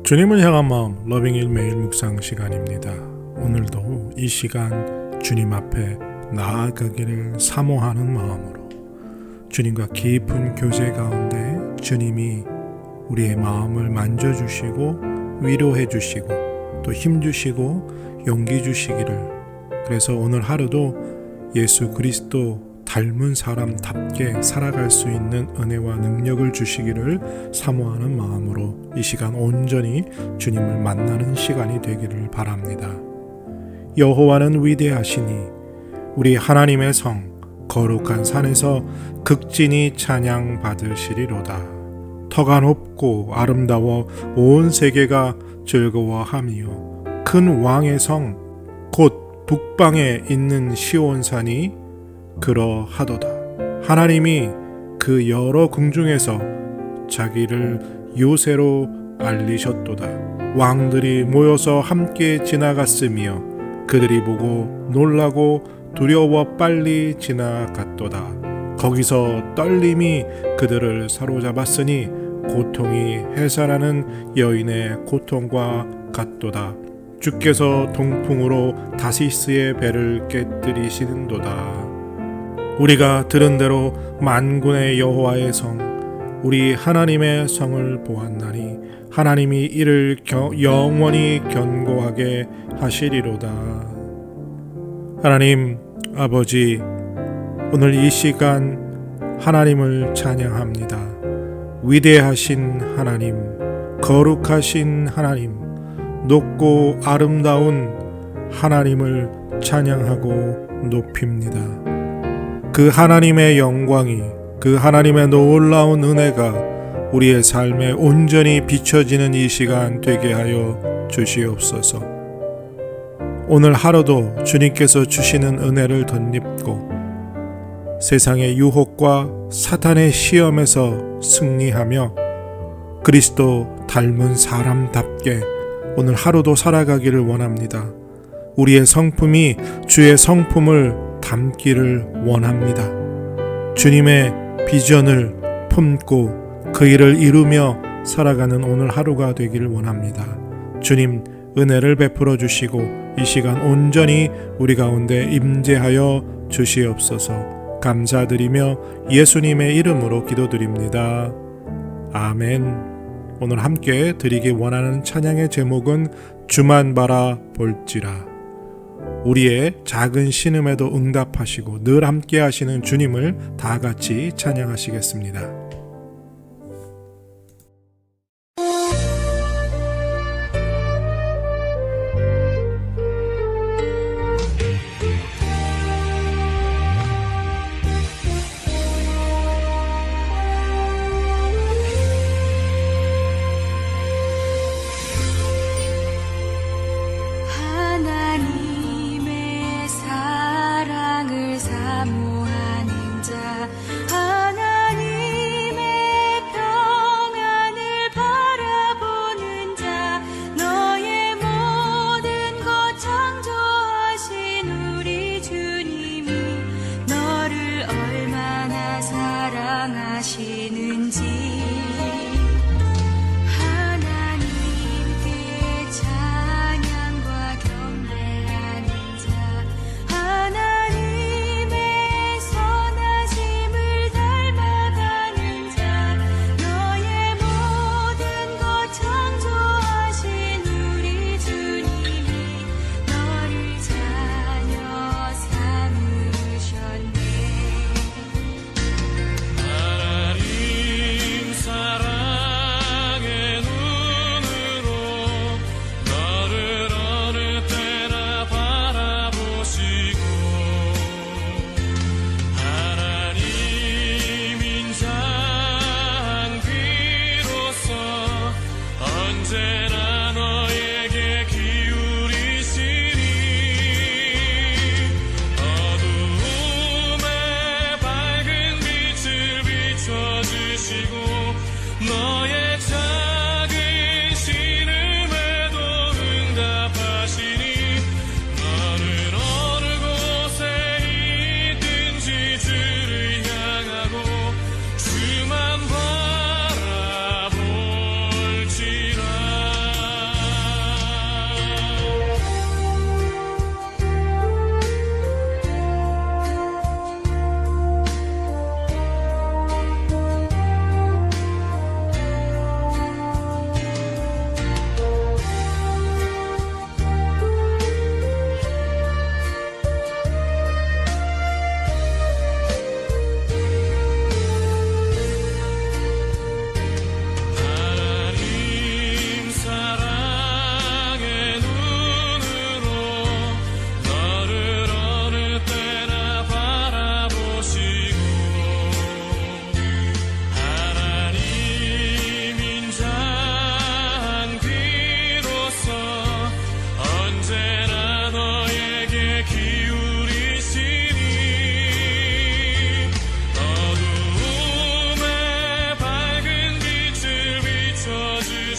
주님을 향한 마음 러빙일 매일 묵상 시간입니다. 오늘도 이 시간 주님 앞에 나아가기를 사모하는 마음으로 주님과 깊은 교제 가운데 주님이 우리의 마음을 만져주시고 위로해 주시고 또 힘주시고 용기 주시기를, 그래서 오늘 하루도 예수 그리스도 닮은 사람답게 살아갈 수 있는 은혜와 능력을 주시기를 사모하는 마음으로 이 시간 온전히 주님을 만나는 시간이 되기를 바랍니다. 여호와는 위대하시니 우리 하나님의 성 거룩한 산에서 극진히 찬양 받으시리로다. 터가 높고 아름다워 온 세계가 즐거워하며 큰 왕의 성 곧 북방에 있는 시온산이 그러하도다. 하나님이 그 여러 궁중에서 자기를 요새로 알리셨도다. 왕들이 모여서 함께 지나갔으며 그들이 보고 놀라고 두려워 빨리 지나갔도다. 거기서 떨림이 그들을 사로잡았으니 고통이 해산하는 여인의 고통과 같도다. 주께서 동풍으로 다시스의 배를 깨뜨리시는도다. 우리가 들은 대로 만군의 여호와의 성 우리 하나님의 성을 보았나니 하나님이 이를 영원히 견고하게 하시리로다. 하나님 아버지, 오늘 이 시간 하나님을 찬양합니다. 위대하신 하나님, 거룩하신 하나님, 높고 아름다운 하나님을 찬양하고 높입니다. 그 하나님의 영광이, 그 하나님의 놀라운 은혜가 우리의 삶에 온전히 비춰지는 이 시간 되게 하여 주시옵소서. 오늘 하루도 주님께서 주시는 은혜를 덧입고 세상의 유혹과 사탄의 시험에서 승리하며 그리스도 닮은 사람답게 오늘 하루도 살아가기를 원합니다. 우리의 성품이 주의 성품을 담기를 원합니다. 주님의 비전을 품고 그 일을 이루며 살아가는 오늘 하루가 되기를 원합니다. 주님 은혜를 베풀어 주시고 이 시간 온전히 우리 가운데 임재하여 주시옵소서. 감사드리며 예수님의 이름으로 기도드립니다. 아멘. 오늘 함께 드리기 원하는 찬양의 제목은 주만 바라 볼지라. 우리의 작은 신음에도 응답하시고 늘 함께 하시는 주님을 다 같이 찬양하시겠습니다. 사랑을 사모하는 자 하나님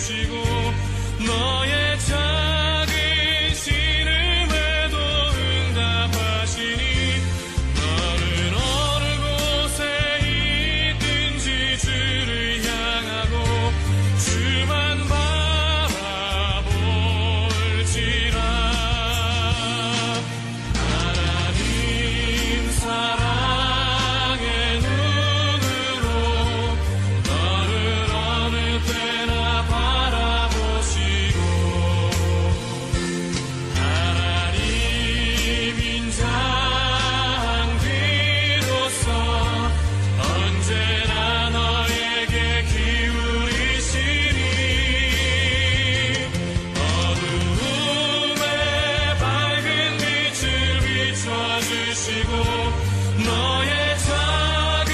찾으시고 너의 작은 신음에도 응답하시니 너는 어느 곳에 있든지 주를 향하고 주만 바라볼지라. 하나님 사랑의 눈으로 너를 어느 때나 바라보시고 하나님인 장 뒤로서 언제나 너에게 기울이시니 어두움에 밝은 빛을 비춰주시고 너의 작은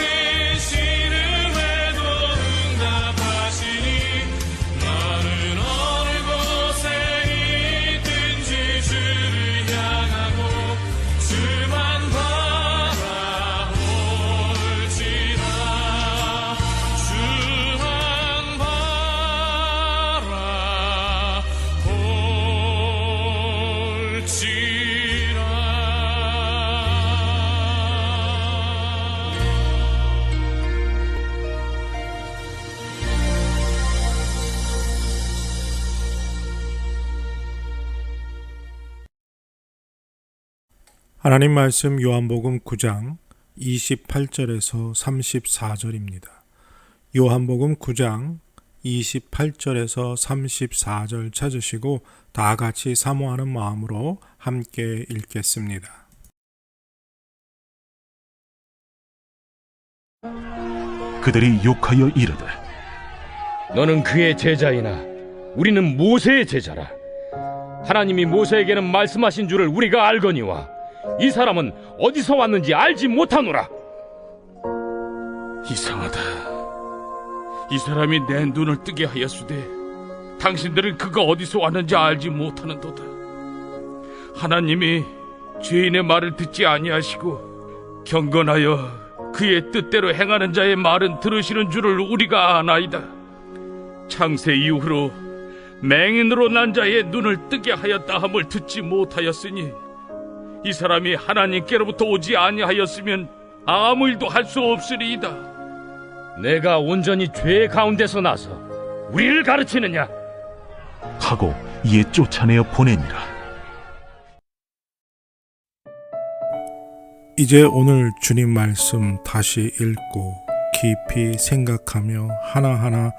신음에도 응답하시니 너는 어느 곳에 있든지 주를 향하고 주만 바라볼지라. 주만 하나님 말씀 요한복음 9장 28절에서 34절입니다. 요한복음 9장 28절에서 34절 찾으시고 다 같이 사모하는 마음으로 함께 읽겠습니다. 그들이 욕하여 이르되 너는 그의 제자이나 우리는 모세의 제자라. 하나님이 모세에게는 말씀하신 줄을 우리가 알거니와 이 사람은 어디서 왔는지 알지 못하노라. 이상하다. 이 사람이 내 눈을 뜨게 하였으되 당신들은 그가 어디서 왔는지 알지 못하는도다. 하나님이 죄인의 말을 듣지 아니하시고 경건하여 그의 뜻대로 행하는 자의 말은 들으시는 줄을 우리가 아나이다. 창세 이후로 맹인으로 난 자의 눈을 뜨게 하였다 함을 듣지 못하였으니 이 사람이 하나님께로부터 오지 아니하였으면 아무 일도 할 수 없으리이다. 내가 온전히 죄 가운데서 나서 우리를 가르치느냐? 하고 이에 쫓아내어 보내니라. 이제 오늘 주님 말씀 다시 읽고 깊이 생각하며 하나하나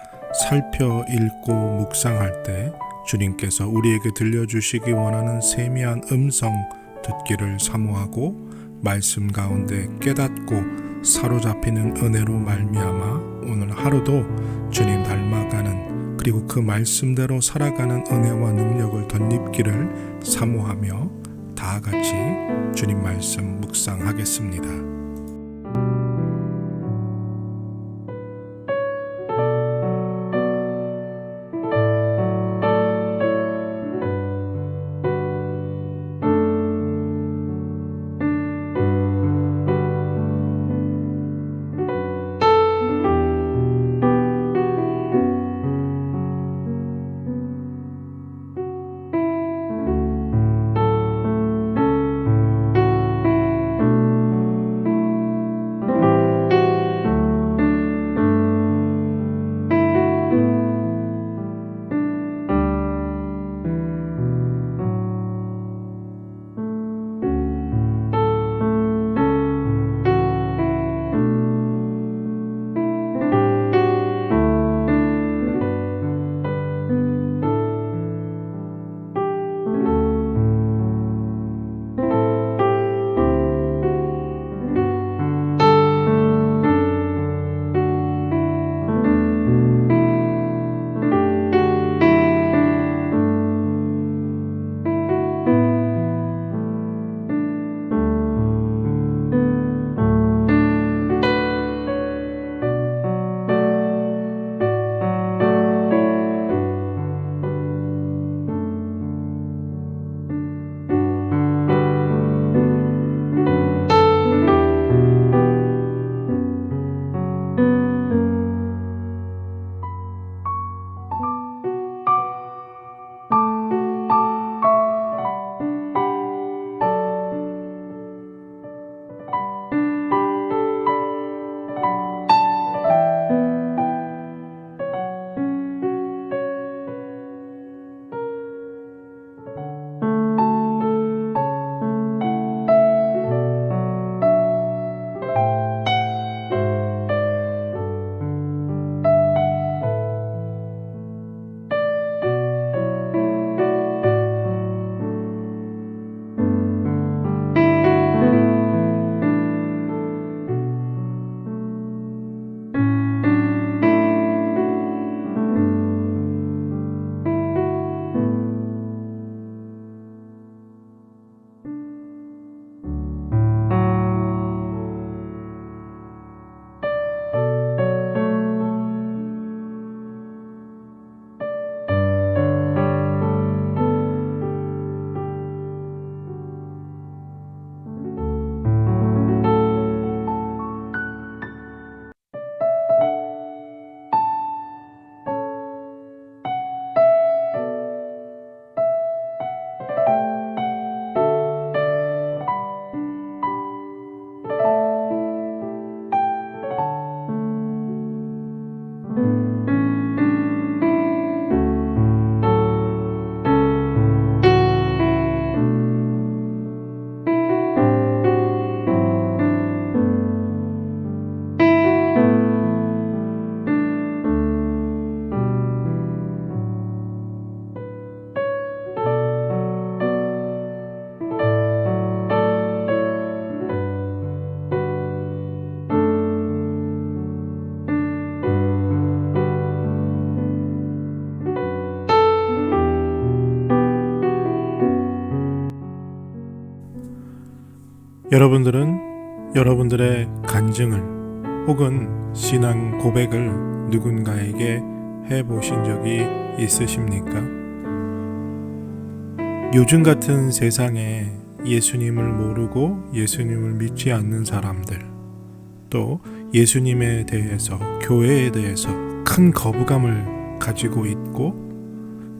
살펴 읽고 묵상할 때 주님께서 우리에게 들려주시기 원하는 세미한 음성 듣기를 사모하고 말씀 가운데 깨닫고 사로잡히는 은혜로 말미암아 오늘 하루도 주님 닮아가는 그리고 그 말씀대로 살아가는 은혜와 능력을 덧입기를 사모하며 다 같이 주님 말씀 묵상하겠습니다. 여러분들은 여러분들의 간증을 혹은 신앙 고백을 누군가에게 해보신 적이 있으십니까? 요즘 같은 세상에 예수님을 모르고 예수님을 믿지 않는 사람들, 또 예수님에 대해서, 교회에 대해서 큰 거부감을 가지고 있고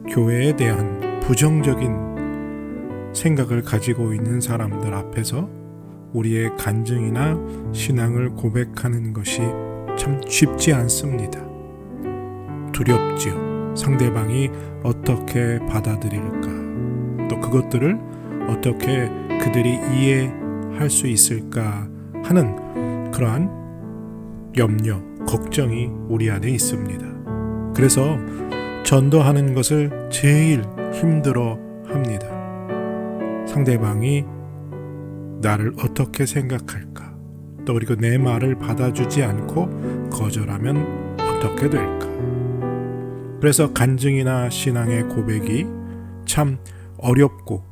교회에 대한 부정적인 생각을 가지고 있는 사람들 앞에서 우리의 간증이나 신앙을 고백하는 것이 참 쉽지 않습니다. 두렵지요. 상대방이 어떻게 받아들일까? 또 그것들을 어떻게 그들이 이해할 수 있을까 하는 그러한 염려, 걱정이 우리 안에 있습니다. 그래서 전도하는 것을 제일 힘들어 합니다. 상대방이 나를 어떻게 생각할까? 또 그리고 내 말을 받아주지 않고 거절하면 어떻게 될까? 그래서 간증이나 신앙의 고백이 참 어렵고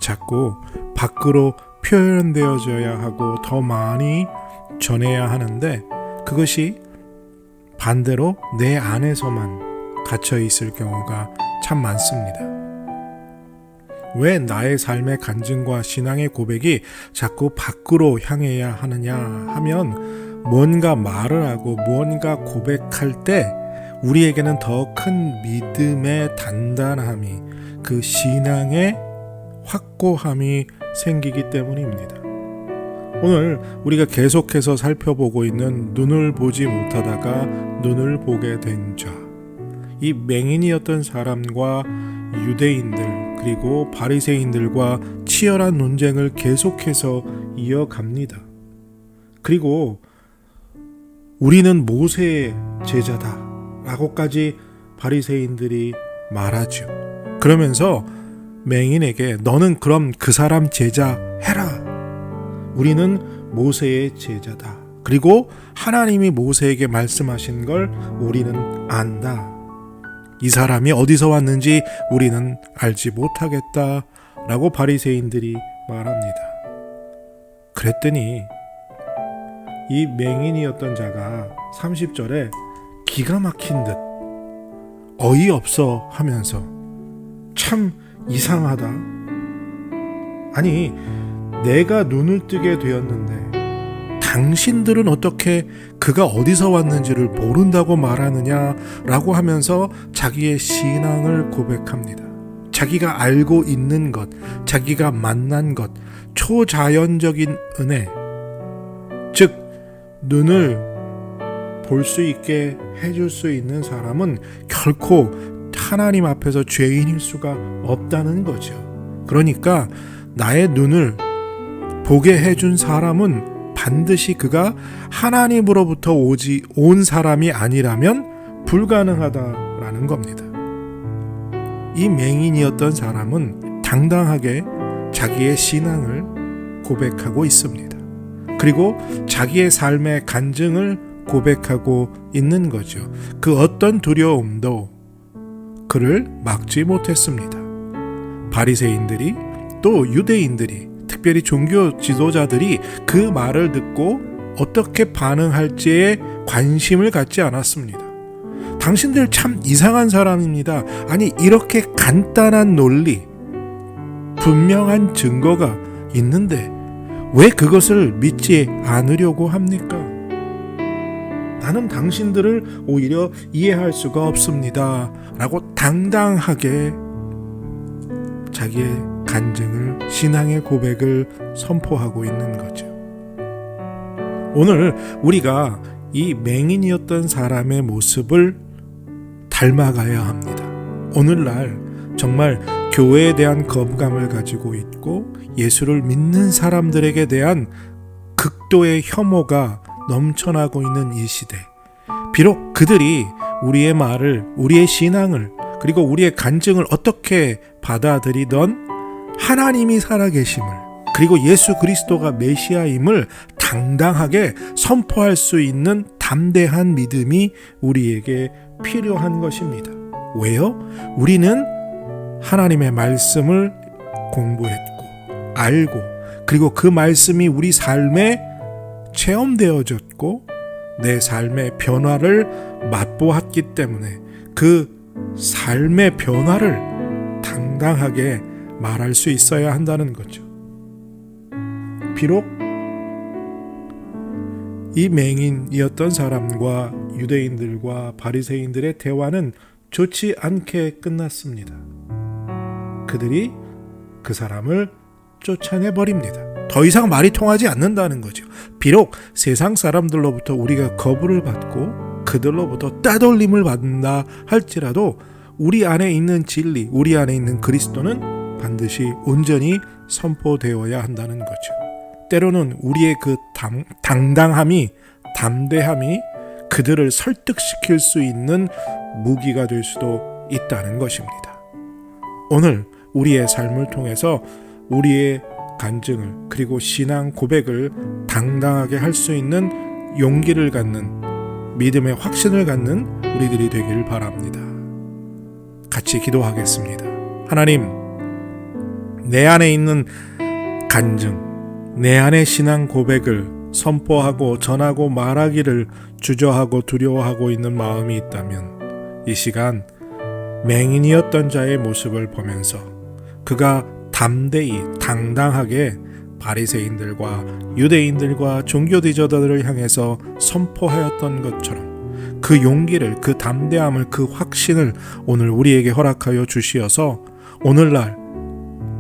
자꾸 밖으로 표현되어져야 하고 더 많이 전해야 하는데 그것이 반대로 내 안에서만 갇혀 있을 경우가 참 많습니다. 왜 나의 삶의 간증과 신앙의 고백이 자꾸 밖으로 향해야 하느냐 하면 뭔가 말을 하고 뭔가 고백할 때 우리에게는 더 큰 믿음의 단단함이, 그 신앙의 확고함이 생기기 때문입니다. 오늘 우리가 계속해서 살펴보고 있는 눈을 보지 못하다가 눈을 보게 된 자, 이 맹인이었던 사람과 유대인들 그리고 바리새인들과 치열한 논쟁을 계속해서 이어갑니다. 그리고 우리는 모세의 제자다 라고까지 바리새인들이 말하죠. 그러면서 맹인에게 너는 그럼 그 사람 제자 해라. 우리는 모세의 제자다. 그리고 하나님이 모세에게 말씀하신 걸 우리는 안다. 이 사람이 어디서 왔는지 우리는 알지 못하겠다 라고 바리새인들이 말합니다. 그랬더니 이 맹인이었던 자가 30절에 기가 막힌 듯 어이없어 하면서 참 이상하다. 아니 내가 눈을 뜨게 되었는데 당신들은 어떻게 그가 어디서 왔는지를 모른다고 말하느냐 라고 하면서 자기의 신앙을 고백합니다. 자기가 알고 있는 것, 자기가 만난 것, 초자연적인 은혜, 즉 눈을 볼 수 있게 해줄 수 있는 사람은 결코 하나님 앞에서 죄인일 수가 없다는 거죠. 그러니까 나의 눈을 보게 해준 사람은 반드시 그가 하나님으로부터 온 사람이 아니라면 불가능하다라는 겁니다. 이 맹인이었던 사람은 당당하게 자기의 신앙을 고백하고 있습니다. 그리고 자기의 삶의 간증을 고백하고 있는 거죠. 그 어떤 두려움도 그를 막지 못했습니다. 바리새인들이 또 유대인들이 특별히 종교 지도자들이 그 말을 듣고 어떻게 반응할지에 관심을 갖지 않았습니다. 당신들 참 이상한 사람입니다. 아니 이렇게 간단한 논리, 분명한 증거가 있는데 왜 그것을 믿지 않으려고 합니까? 나는 당신들을 오히려 이해할 수가 없습니다. 라고 당당하게 자기의 간증을, 신앙의 고백을 선포하고 있는 거죠. 오늘 우리가 이 맹인이었던 사람의 모습을 닮아가야 합니다. 오늘날 정말 교회에 대한 거부감을 가지고 있고 예수를 믿는 사람들에게 대한 극도의 혐오가 넘쳐나고 있는 이 시대, 비록 그들이 우리의 말을, 우리의 신앙을, 그리고 우리의 간증을 어떻게 받아들이던 하나님이 살아계심을, 그리고 예수 그리스도가 메시아임을 당당하게 선포할 수 있는 담대한 믿음이 우리에게 필요한 것입니다. 왜요? 우리는 하나님의 말씀을 공부했고 알고 그리고 그 말씀이 우리 삶에 체험되어졌고 내 삶의 변화를 맛보았기 때문에 그 삶의 변화를 당당하게 말할 수 있어야 한다는 거죠. 비록 이 맹인이었던 사람과 유대인들과 바리새인들의 대화는 좋지 않게 끝났습니다. 그들이 그 사람을 쫓아내버립니다. 더 이상 말이 통하지 않는다는 거죠. 비록 세상 사람들로부터 우리가 거부를 받고 그들로부터 따돌림을 받는다 할지라도 우리 안에 있는 진리, 우리 안에 있는 그리스도는 반드시 온전히 선포되어야 한다는 거죠. 때로는 우리의 그 당당함이, 담대함이 그들을 설득시킬 수 있는 무기가 될 수도 있다는 것입니다. 오늘 우리의 삶을 통해서 우리의 간증을 그리고 신앙 고백을 당당하게 할 수 있는 용기를 갖는, 믿음의 확신을 갖는 우리들이 되기를 바랍니다. 같이 기도하겠습니다. 하나님, 내 안에 있는 간증, 내 안의 신앙 고백을 선포하고 전하고 말하기를 주저하고 두려워하고 있는 마음이 있다면 이 시간 맹인이었던 자의 모습을 보면서 그가 담대히 당당하게 바리새인들과 유대인들과 종교 지도자들을 향해서 선포하였던 것처럼 그 용기를, 그 담대함을, 그 확신을 오늘 우리에게 허락하여 주시어서 오늘날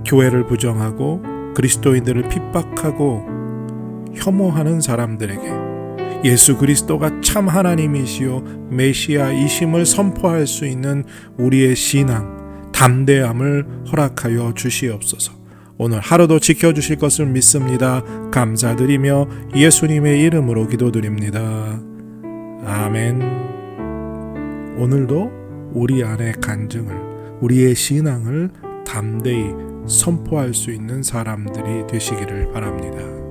교회를 부정하고 그리스도인들을 핍박하고 혐오하는 사람들에게 예수 그리스도가 참 하나님이시요 메시아이심을 선포할 수 있는 우리의 신앙, 담대함을 허락하여 주시옵소서. 오늘 하루도 지켜주실 것을 믿습니다. 감사드리며 예수님의 이름으로 기도드립니다. 아멘. 오늘도 우리 안의 간증을, 우리의 신앙을 담대히 선포할 수 있는 사람들이 되시기를 바랍니다.